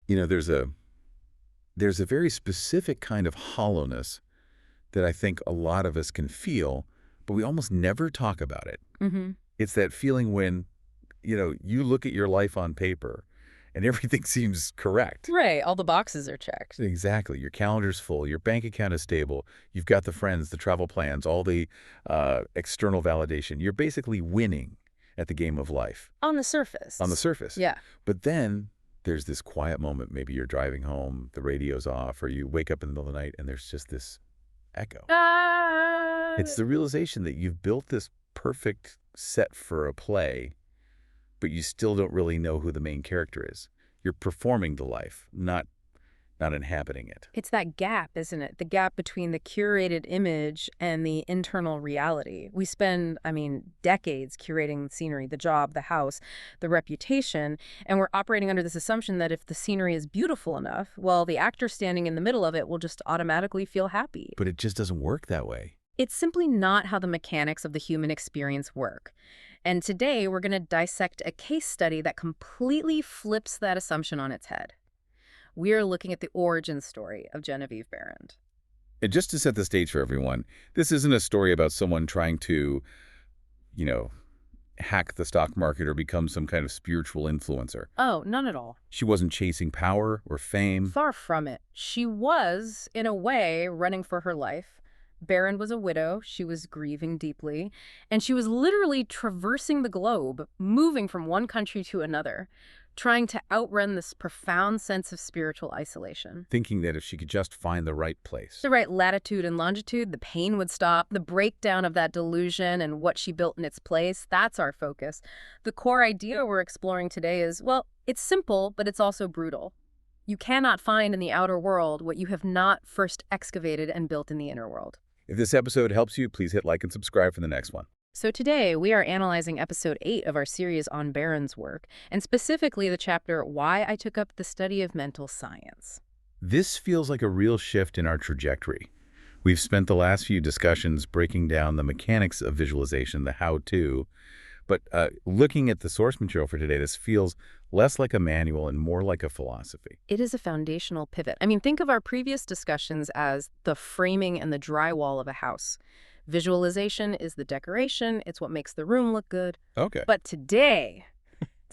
You know, there's a very specific kind of hollowness that I think a lot of us can feel, but we almost never talk about it. Mm-hmm. It's that feeling when, you look at your life on paper and everything seems correct. Right, all the boxes are checked. Exactly. Your calendar's full. Your bank account is stable. You've got the friends, the travel plans, all the external validation. You're basically winning at the game of life On the surface. on the surface. Yeah. But then there's this quiet moment. Maybe you're driving home, the radio's off, or you wake up in the middle of the night and there's just this echo. It's the realization that you've built this perfect set for a play, but you still don't really know who the main character is. You're performing the life, not inhabiting it. It's that gap, isn't it? The gap between the curated image and the internal reality. We spend, decades curating the scenery, the job, the house, the reputation, and we're operating under this assumption that if the scenery is beautiful enough, well, the actor standing in the middle of it will just automatically feel happy. But it just doesn't work that way. It's simply not how the mechanics of the human experience work. And today, we're going to dissect a case study that completely flips that assumption on its head. We're looking at the origin story of Genevieve Behrend. And just to set the stage for everyone, this isn't a story about someone trying to, hack the stock market or become some kind of spiritual influencer. Oh, none at all. She wasn't chasing power or fame. Far from it. She was, in a way, running for her life. Behrend was a widow, she was grieving deeply, and she was literally traversing the globe, moving from one country to another, trying to outrun this profound sense of spiritual isolation. Thinking that if she could just find the right place. The right latitude and longitude, the pain would stop. The breakdown of that delusion and what she built in its place, that's our focus. The core idea we're exploring today is, well, it's simple, but it's also brutal. You cannot find in the outer world what you have not first excavated and built in the inner world. If this episode helps you, please hit like and subscribe for the next one. So today, we are analyzing episode 8 of our series on Behrend's work, and specifically the chapter, Why I Took Up the Study of Mental Science. This feels like a real shift in our trajectory. We've spent the last few discussions breaking down the mechanics of visualization, the how-to, but looking at the source material for today, this feels less like a manual and more like a philosophy. It is a foundational pivot. Think of our previous discussions as the framing and the drywall of a house. Visualization is the decoration. It's what makes the room look good. Okay. But today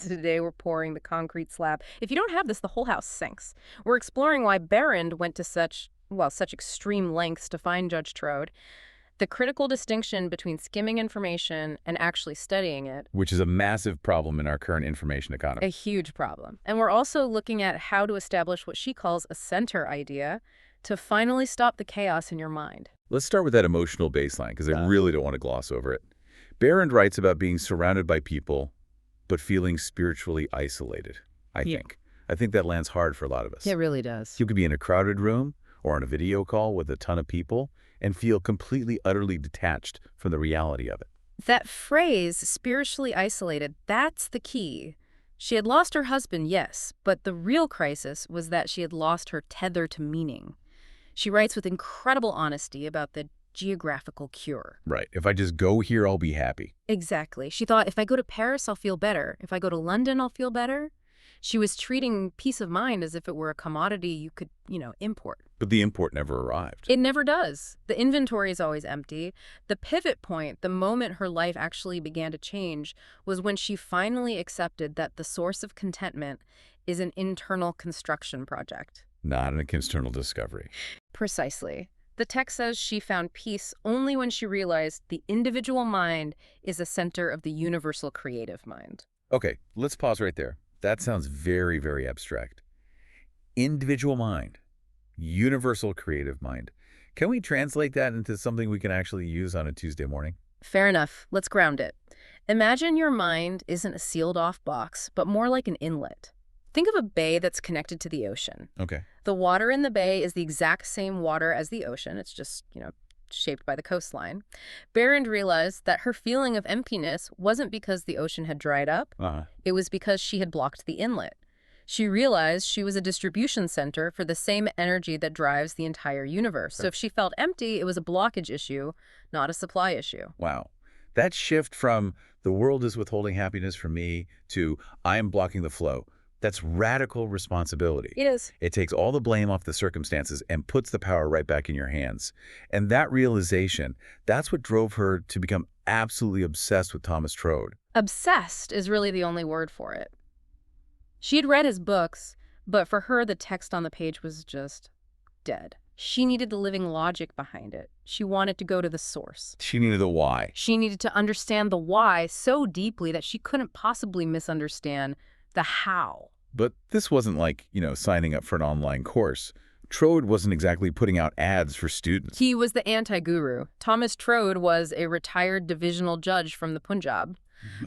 we're pouring the concrete slab. If you don't have this, the whole house sinks. We're exploring why Behrend went to such extreme lengths to find Judge Trode, the critical distinction between skimming information and actually studying it. Which is a massive problem in our current information A economy. huge problem. And we're also looking at how to establish what she calls a center idea to finally stop the chaos in your mind. Let's start with that emotional baseline, because I really don't want to gloss over it. Behrend writes about being surrounded by people, but feeling spiritually isolated, I think. I think that lands hard for a lot of us. It really does. You could be in a crowded room or on a video call with a ton of people and feel completely, utterly detached from the reality of it. That phrase, spiritually isolated, that's the key. She had lost her husband, yes, but the real crisis was that she had lost her tether to meaning. She writes with incredible honesty about the geographical cure. Right. If I just go here, I'll be happy. Exactly. She thought, if I go to Paris, I'll feel better. If I go to London, I'll feel better. She was treating peace of mind as if it were a commodity you could, import. But the import never arrived. It never does. The inventory is always empty. The pivot point, the moment her life actually began to change, was when she finally accepted that the source of contentment is an internal construction project. Not an external discovery. Precisely. The text says she found peace only when she realized the individual mind is a center of the universal creative mind. Okay, let's pause right there. That sounds very, very abstract. Individual mind. Universal creative mind. Can we translate that into something we can actually use on a Tuesday morning? Fair enough. Let's ground it. Imagine your mind isn't a sealed-off box, but more like an inlet. Think of a bay that's connected to the ocean. Okay. The water in the bay is the exact same water as the ocean. It's just, shaped by the coastline. Behrend realized that her feeling of emptiness wasn't because the ocean had dried up. It was because she had blocked the inlet. She realized she was a distribution center for the same energy that drives the entire universe. So if she felt empty, it was a blockage issue, not a supply issue. Wow. That shift from the world is withholding happiness from me to I am blocking the flow. That's radical responsibility. It is. It takes all the blame off the circumstances and puts the power right back in your hands. And that realization, that's what drove her to become absolutely obsessed with Thomas Trode. Obsessed is really the only word for it. She'd read his books, but for her the text on the page was just dead. She needed the living logic behind it. She wanted to go to the source. She needed the why. She needed to understand the why so deeply that she couldn't possibly misunderstand the how. But this wasn't like, signing up for an online course. Trode wasn't exactly putting out ads for students. He was the anti-guru. Thomas Trode was a retired divisional judge from the Punjab,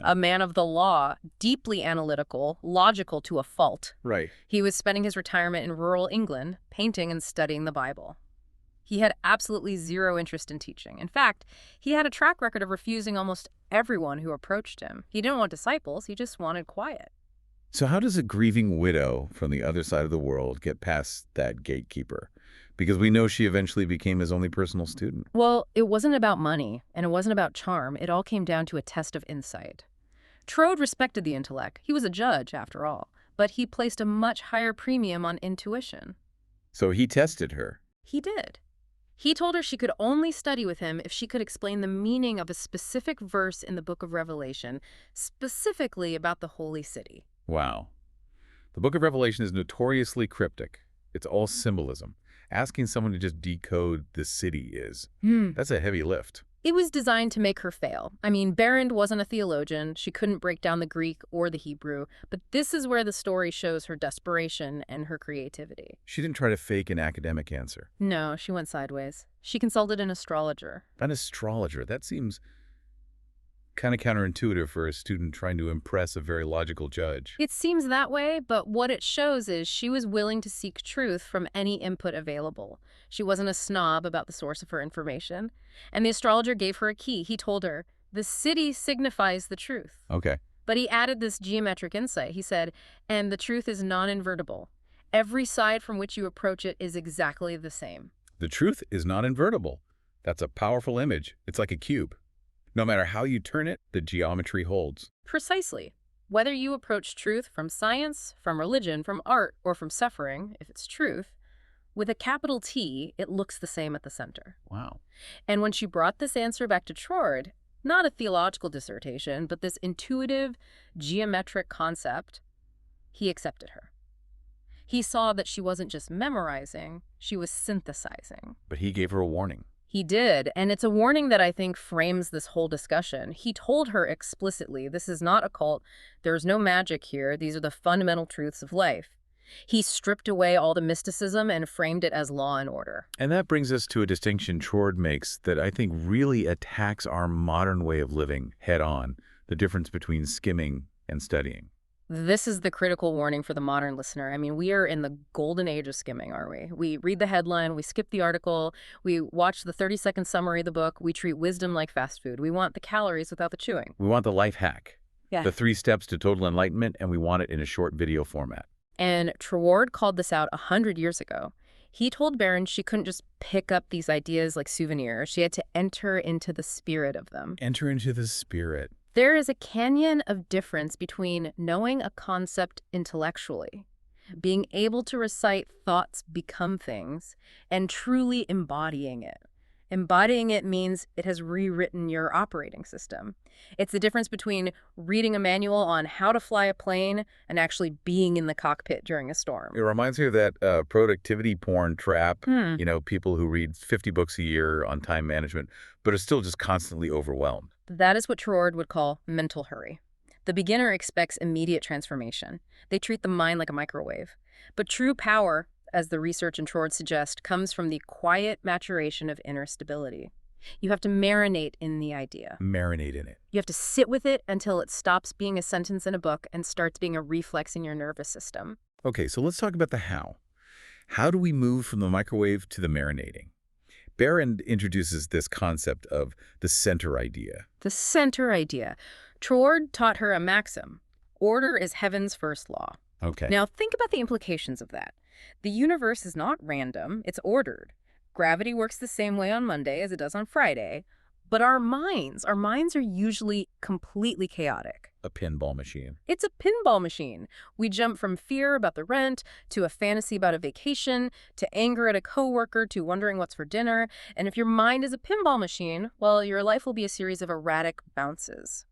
a man of the law, deeply analytical, logical to a fault. Right. He was spending his retirement in rural England, painting and studying the Bible. He had absolutely zero interest in teaching. In fact, he had a track record of refusing almost everyone who approached him. He didn't want disciples, he just wanted quiet. So how does a grieving widow from the other side of the world get past that gatekeeper? Because we know she eventually became his only personal student. Well, it wasn't about money, and it wasn't about charm. It all came down to a test of insight. Trode respected the intellect. He was a judge, after all. But he placed a much higher premium on intuition. So he tested her. He did. He told her she could only study with him if she could explain the meaning of a specific verse in the book of Revelation, specifically about the holy city. Wow. The book of Revelation is notoriously cryptic. It's all symbolism. Asking someone to just decode the city that's a heavy lift. It was designed to make her fail. I mean, Behrend wasn't a theologian. She couldn't break down the Greek or the Hebrew. But this is where the story shows her desperation and her creativity. She didn't try to fake an academic answer. No, she went sideways. She consulted an astrologer. An astrologer? That seems kind of counterintuitive for a student trying to impress a very logical judge. It seems that way, but what it shows is she was willing to seek truth from any input available. She wasn't a snob about the source of her information. And the astrologer gave her a key. He told her, the city signifies the truth. Okay. But he added this geometric insight. He said, and the truth is non-invertible. Every side from which you approach it is exactly the same. The truth is not invertible. That's a powerful image. It's like a cube. No matter how you turn it, the geometry holds. Precisely. Whether you approach truth from science, from religion, from art, or from suffering, if it's truth, with a capital T, it looks the same at the center. Wow. And when she brought this answer back to Trode, not a theological dissertation, but this intuitive, geometric concept, he accepted her. He saw that she wasn't just memorizing, she was synthesizing. But he gave her a warning. He did, and it's a warning that I think frames this whole discussion. He told her explicitly, this is not a cult, there's no magic here, these are the fundamental truths of life. He stripped away all the mysticism and framed it as law and order. And that brings us to a distinction Trode makes that I think really attacks our modern way of living head on, the difference between skimming and studying. This is the critical warning for the modern listener. I mean, we are in the golden age of skimming, aren't we? We read the headline, we skip the article, we watch the 30-second summary of the book, we treat wisdom like fast food. We want the calories without the chewing. We want the life hack, the 3 steps to total enlightenment, and we want it in a short video format. And Trode called this out 100 years ago. He told Behrend she couldn't just pick up these ideas like souvenirs. She had to enter into the spirit of them. Enter into the spirit. There is a canyon of difference between knowing a concept intellectually, being able to recite thoughts become things, and truly embodying it. Embodying it means it has rewritten your operating system. It's the difference between reading a manual on how to fly a plane and actually being in the cockpit during a storm. It reminds me of that productivity porn trap, people who read 50 books a year on time management, but are still just constantly overwhelmed. That is what Trode would call mental hurry. The beginner expects immediate transformation. They treat the mind like a microwave. But true power, as the research in Trode suggests, comes from the quiet maturation of inner stability. You have to marinate in the idea. Marinate in it. You have to sit with it until it stops being a sentence in a book and starts being a reflex in your nervous system. Okay, so let's talk about the how. How do we move from the microwave to the marinating? Behrend introduces this concept of the center idea. The center idea. Trode taught her a maxim. Order is heaven's first law. Okay. Now think about the implications of that. The universe is not random, it's ordered. Gravity works the same way on Monday as it does on Friday. But our minds are usually completely chaotic. A pinball machine. It's a pinball machine. We jump from fear about the rent to a fantasy about a vacation to anger at a coworker to wondering what's for dinner. And if your mind is a pinball machine, well, your life will be a series of erratic bounces.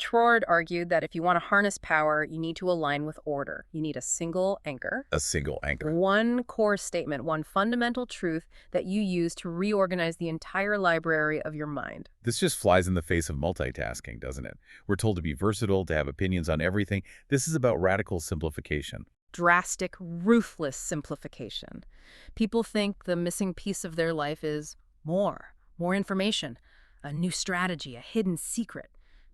Trord argued that if you want to harness power, you need to align with order. You need a single anchor. A single anchor. One core statement, one fundamental truth that you use to reorganize the entire library of your mind. This just flies in the face of multitasking, doesn't it? We're told to be versatile, to have opinions on everything. This is about radical simplification. Drastic, ruthless simplification. People think the missing piece of their life is more information, a new strategy, a hidden secret.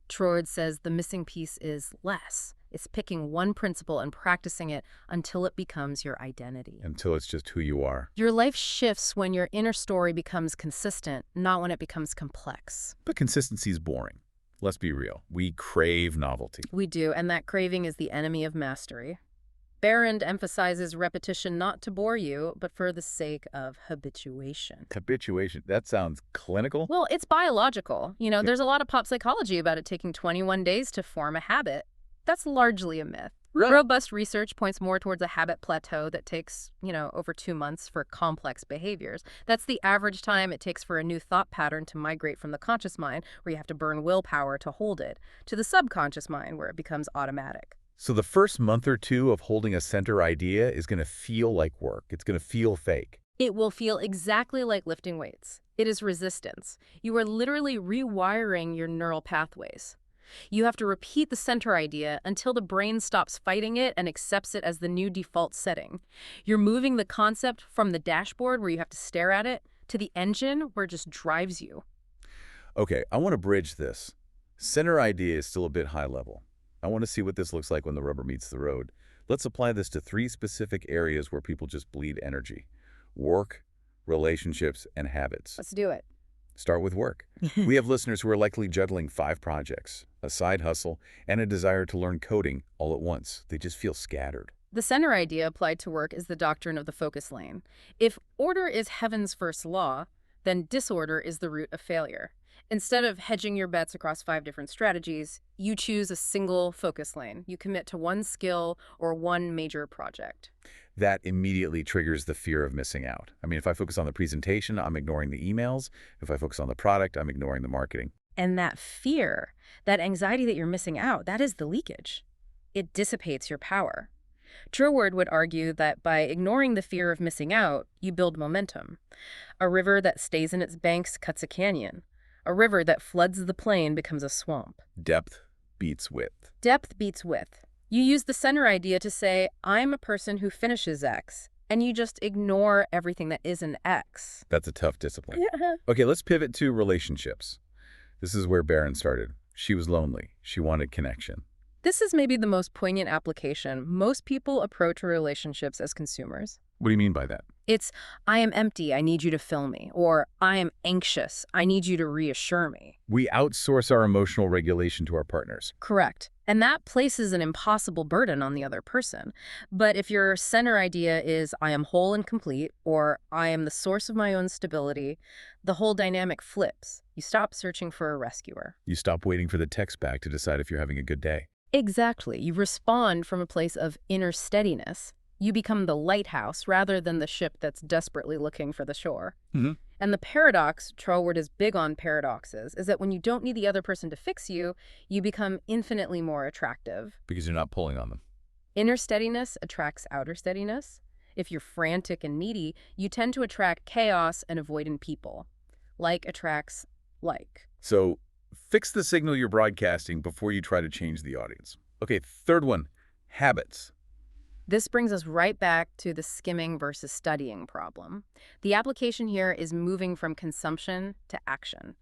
Trord says the missing piece is less. It's picking one principle and practicing it until it becomes your identity. Until it's just who you are. Your life shifts when your inner story becomes consistent, not when it becomes complex. But consistency is boring. Let's be real. We crave novelty. We do, and that craving is the enemy of mastery. Behrend emphasizes repetition not to bore you, but for the sake of habituation. Habituation. That sounds clinical. Well, it's biological. There's a lot of pop psychology about it taking 21 days to form a habit. That's largely a myth. Really? Robust research points more towards a habit plateau that takes, over 2 months for complex behaviors. That's the average time it takes for a new thought pattern to migrate from the conscious mind, where you have to burn willpower to hold it, to the subconscious mind, where it becomes automatic. So the first month or two of holding a center idea is going to feel like work. It's going to feel fake. It will feel exactly like lifting weights. It is resistance. You are literally rewiring your neural pathways. You have to repeat the center idea until the brain stops fighting it and accepts it as the new default setting. You're moving the concept from the dashboard, where you have to stare at it, to the engine, where it just drives you. Okay, I want to bridge this. Center idea is still a bit high level. I want to see what this looks like when the rubber meets the road. Let's apply this to 3 specific areas where people just bleed energy: work, relationships, and habits. Let's do it. Start with work. We have listeners who are likely juggling 5 projects, a side hustle, and a desire to learn coding all at once. They just feel scattered. The center idea applied to work is the doctrine of the focus lane. If order is heaven's first law, then disorder is the root of failure. Instead of hedging your bets across 5 different strategies, you choose a single focus lane. You commit to one skill or one major project. That immediately triggers the fear of missing out. I mean, if I focus on the presentation, I'm ignoring the emails. If I focus on the product, I'm ignoring the marketing. And that fear, that anxiety that you're missing out, that is the leakage. It dissipates your power. Trord would argue that by ignoring the fear of missing out, you build momentum. A river that stays in its banks cuts a canyon. A river that floods the plain becomes a swamp. Depth beats width. Depth beats width. You use the center idea to say, I'm a person who finishes X, and you just ignore everything that isn't X. That's a tough discipline. Yeah. Okay, let's pivot to relationships. This is where Behrend started. She was lonely. She wanted connection. This is maybe the most poignant application. Most people approach relationships as consumers. What do you mean by that? It's, I am empty, I need you to fill me. Or, I am anxious, I need you to reassure me. We outsource our emotional regulation to our partners. Correct. And that places an impossible burden on the other person. But if your center idea is, I am whole and complete, or I am the source of my own stability, the whole dynamic flips. You stop searching for a rescuer. You stop waiting for the text back to decide if you're having a good day. Exactly. You respond from a place of inner steadiness. You become the lighthouse rather than the ship that's desperately looking for the shore. Mm-hmm. And the paradox, Troward is big on paradoxes, is that when you don't need the other person to fix you, you become infinitely more attractive. Because you're not pulling on them. Inner steadiness attracts outer steadiness. If you're frantic and needy, you tend to attract chaos and avoidant people. Like attracts like. So fix the signal you're broadcasting before you try to change the audience. Okay, third one, habits. This brings us right back to the skimming versus studying problem. The application here is moving from consumption to action.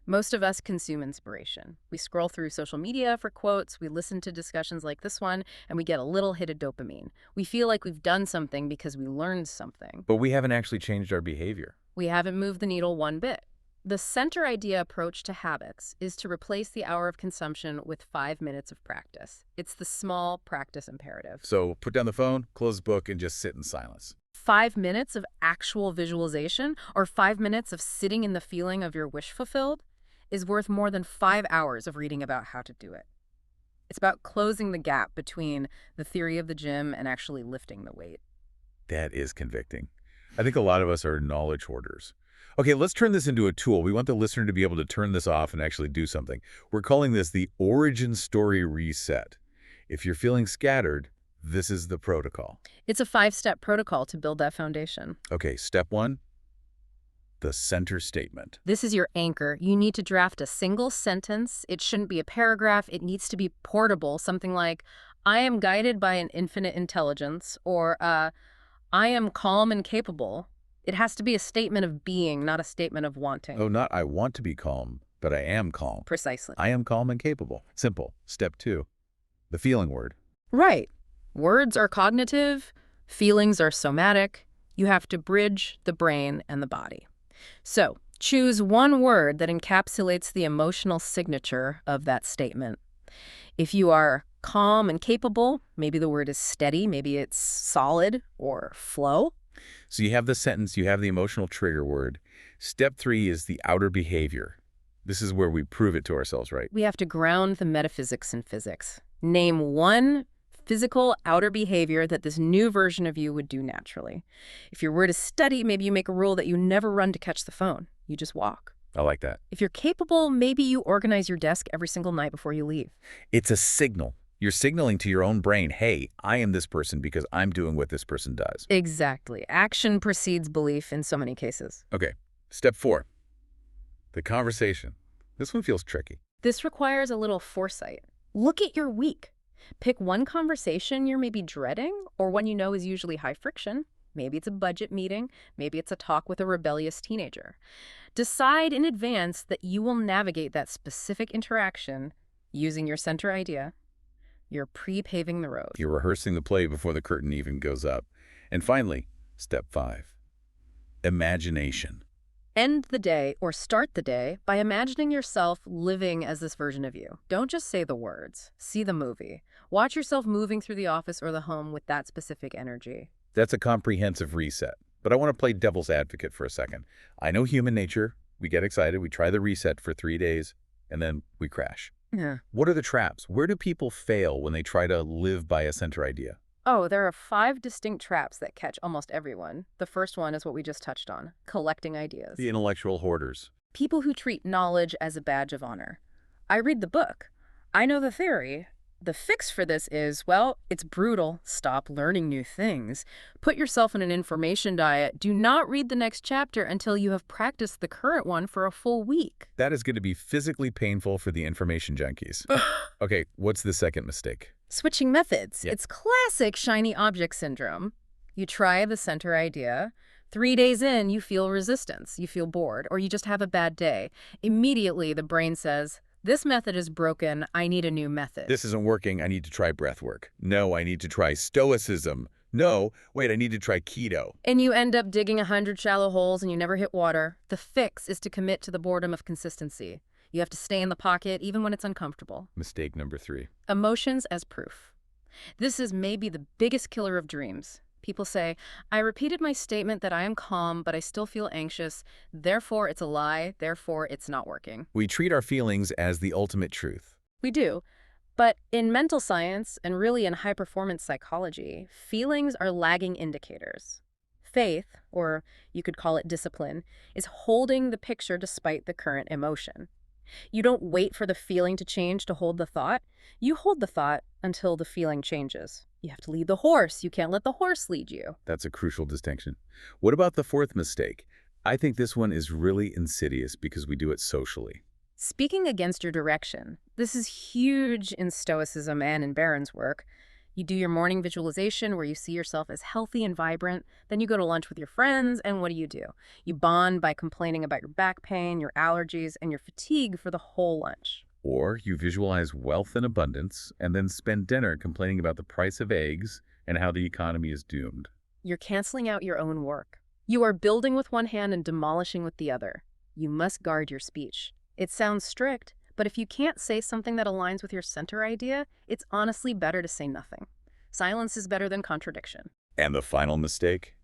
Most of us consume inspiration. We scroll through social media for quotes, we listen to discussions like this one, and we get a little hit of dopamine. We feel like we've done something because we learned something. But we haven't actually changed our behavior. We haven't moved the needle one bit. The center idea approach to habits is to replace the hour of consumption with 5 minutes of practice. It's the small practice imperative. So put down the phone, close the book, and just sit in silence. 5 minutes of actual visualization or 5 minutes of sitting in the feeling of your wish fulfilled is worth more than 5 hours of reading about how to do it. It's about closing the gap between the theory of the gym and actually lifting the weight. That is convicting. I think a lot of us are knowledge hoarders. Okay, let's turn this into a tool. We want the listener to be able to turn this off and actually do something. We're calling this the origin story reset. If you're feeling scattered, this is the protocol. It's a 5-step protocol to build that foundation. Okay, step 1, the center statement. This is your anchor. You need to draft a single sentence. It shouldn't be a paragraph. It needs to be portable. Something like, I am guided by an infinite intelligence, or I am calm and capable. It has to be a statement of being, not a statement of wanting. Oh, not I want to be calm, but I am calm. Precisely. I am calm and capable. Simple. Step 2, the feeling word. Right. Words are cognitive. Feelings are somatic. You have to bridge the brain and the body. So, choose one word that encapsulates the emotional signature of that statement. If you are calm and capable, maybe the word is steady, maybe it's solid or flow. So you have the sentence, you have the emotional trigger word. Step 3 is the outer behavior. This is where we prove it to ourselves, right? We have to ground the metaphysics in physics. Name one physical outer behavior that this new version of you would do naturally. If your word is study, maybe you make a rule that you never run to catch the phone. You just walk. I like that. If you're capable, maybe you organize your desk every single night before you leave. It's a signal. You're signaling to your own brain, hey, I am this person because I'm doing what this person does. Exactly. Action precedes belief in so many cases. Okay, step 4, the conversation. This one feels tricky. This requires a little foresight. Look at your week. Pick one conversation you're maybe dreading, or one you know is usually high friction. Maybe it's a budget meeting. Maybe it's a talk with a rebellious teenager. Decide in advance that you will navigate that specific interaction using your center idea. You're pre-paving the road. You're rehearsing the play before the curtain even goes up. And finally, step 5, imagination. End the day or start the day by imagining yourself living as this version of you. Don't just say the words. See the movie. Watch yourself moving through the office or the home with that specific energy. That's a comprehensive reset. But I want to play devil's advocate for a second. I know human nature. We get excited. We try the reset for 3 days, and then we crash. Yeah. What are the traps? Where do people fail when they try to live by a center idea? Oh, there are 5 distinct traps that catch almost everyone. The first one is what we just touched on, collecting ideas. The intellectual hoarders. People who treat knowledge as a badge of honor. I read the book. I know the theory. The fix for this is, well, it's brutal. Stop learning new things. Put yourself in an information diet. Do not read the next chapter until you have practiced the current one for a full week. That is going to be physically painful for the information junkies. Okay, what's the second mistake? Switching methods. Yep. It's classic shiny object syndrome. You try the center idea. 3 days in, you feel resistance. You feel bored, or you just have a bad day. Immediately, the brain says, this method is broken. I need a new method. This isn't working. I need to try breath work. No, I need to try stoicism. No, wait, I need to try keto. And you end up digging 100 shallow holes and you never hit water. The fix is to commit to the boredom of consistency. You have to stay in the pocket even when it's uncomfortable. Mistake number 3. Emotions as proof. This is maybe the biggest killer of dreams. People say, I repeated my statement that I am calm, but I still feel anxious. Therefore, it's a lie. Therefore, it's not working. We treat our feelings as the ultimate truth. We do. But in mental science, and really in high-performance psychology, feelings are lagging indicators. Faith, or you could call it discipline, is holding the picture despite the current emotion. You don't wait for the feeling to change to hold the thought. You hold the thought until the feeling changes. You have to lead the horse. You can't let the horse lead you. That's a crucial distinction. What about the 4th mistake? I think this one is really insidious because we do it socially. Speaking against your direction. This is huge in Stoicism and in Behrend's work. You do your morning visualization where you see yourself as healthy and vibrant. Then you go to lunch with your friends, and what do? You bond by complaining about your back pain, your allergies, and your fatigue for the whole lunch. Or you visualize wealth and abundance, and then spend dinner complaining about the price of eggs and how the economy is doomed. You're canceling out your own work. You are building with one hand and demolishing with the other. You must guard your speech. It sounds strict, but if you can't say something that aligns with your center idea, it's honestly better to say nothing. Silence is better than contradiction. And the final mistake?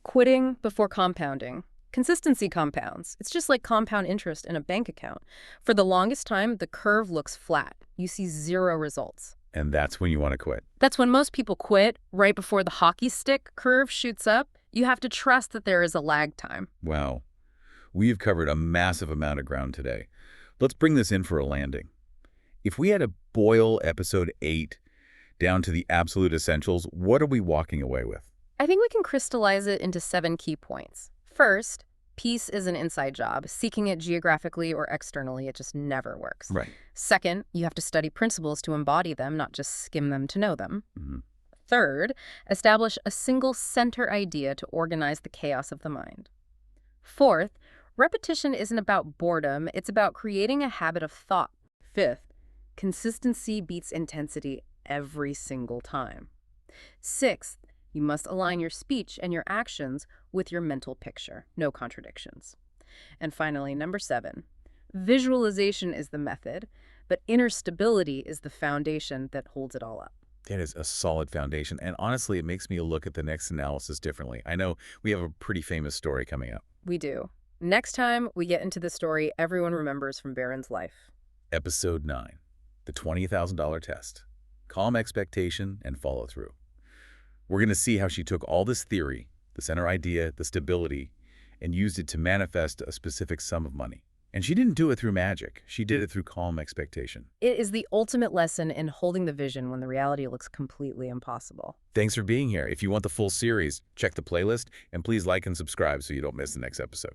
Quitting before compounding. Consistency compounds. It's just like compound interest in a bank account. For the longest time, the curve looks flat. You see zero results. And that's when you want to quit. That's when most people quit, right before the hockey stick curve shoots up. You have to trust that there is a lag time. Wow. We've covered a massive amount of ground today. Let's bring this in for a landing. If we had to boil episode 8 down to the absolute essentials, what are we walking away with? I think we can crystallize it into 7 key points. First, peace is an inside job. Seeking it geographically or externally, it just never works. Right. Second, you have to study principles to embody them, not just skim them to know them. Third, establish a single center idea to organize the chaos of the mind. Fourth, repetition isn't about boredom, it's about creating a habit of thought. Fifth, consistency beats intensity every single time. Sixth, you must align your speech and your actions with your mental picture. No contradictions. And finally, number 7, visualization is the method, but inner stability is the foundation that holds it all up. That is a solid foundation. And honestly, it makes me look at the next analysis differently. I know we have a pretty famous story coming up. We do. Next time, we get into the story everyone remembers from Behrend's life. Episode 9, the $20,000 test. Calm expectation and follow through. We're going to see how she took all this theory, the center idea, the stability, and used it to manifest a specific sum of money. And she didn't do it through magic. She did it through calm expectation. It is the ultimate lesson in holding the vision when the reality looks completely impossible. Thanks for being here. If you want the full series, check the playlist, and please like and subscribe so you don't miss the next episode.